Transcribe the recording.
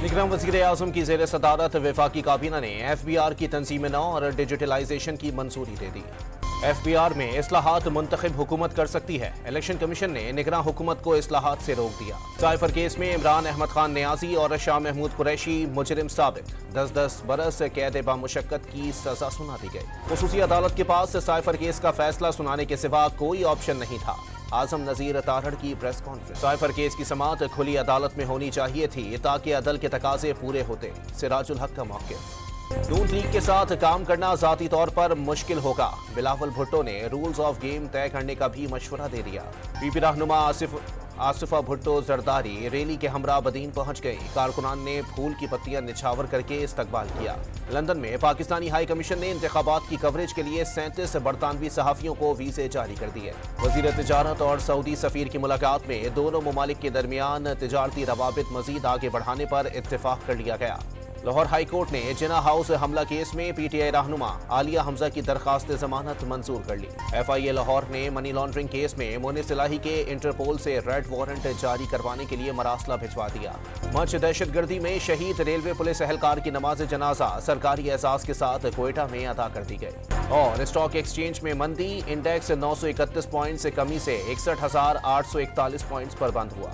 इकराम वज़ीर आज़म की ज़ेर सदारत वफाकी काबीना ने FBR की तंजीम नौ और डिजिटलाइजेशन की मंजूरी दे दी। FBR में इस्लाहात मुंतखब हुकूमत कर सकती है। इलेक्शन कमीशन ने निगरान हुकूमत को इस्लाहात से रोक दिया। साइफर केस में इमरान अहमद खान नियाजी और शाह महमूद कुरैशी मुजरिम साबित। 10-10 बरस कैद बामुशक्कत की सजा सुना दी गई। खुसूसी अदालत के पास साइफर केस का फैसला सुनाने के सिवा कोई ऑप्शन नहीं था। आजम नजीर तारड़ की प्रेस कॉन्फ्रेंस। साइफर केस की समाअत खुली अदालत में होनी चाहिए थी ताकि अदल के तकाजे पूरे होते। सिराजुल हक का मौक़िफ़। नून लीग के साथ काम करना ज़ाती तौर पर मुश्किल होगा। बिलावल भुट्टो ने रूल्स ऑफ गेम तय करने का भी मशवरा दे दिया। पीपी रहनुमा आसिफा भुट्टो जरदारी रैली के हमरा बदीन पहुंच गई। कारकुनान ने फूल की पत्तियां निछावर करके इस्तकबाल किया। लंदन में पाकिस्तानी हाई कमीशन ने इंतखाबात की कवरेज के लिए 37 बरतानवी सहाफियों को वीजे जारी कर दिए। वजीर तिजारत और सऊदी सफीर की मुलाकात में दोनों ममालिक के दरमियान तिजारती रवाबित मजीद आगे बढ़ाने पर इत्तेफाक कर लिया गया। लाहौर हाई कोर्ट ने जिना हाउस हमला केस में PTI रहनुमा आलिया हमजा की दरखास्त जमानत मंजूर कर ली। FIA लाहौर ने मनी लॉन्ड्रिंग केस में मोनिस इलाही के इंटरपोल से रेड वारंट जारी करवाने के लिए मरासला भिजवा दिया। मच दहशतगर्दी में शहीद रेलवे पुलिस एहलकार की नमाज जनाजा सरकारी एजाज के साथ क्वेटा में अदा कर दी गई। और स्टॉक एक्सचेंज में मंदी, इंडेक्स 931 पॉइंट से कमी से 61,841 पॉइंट्स पर बंद हुआ।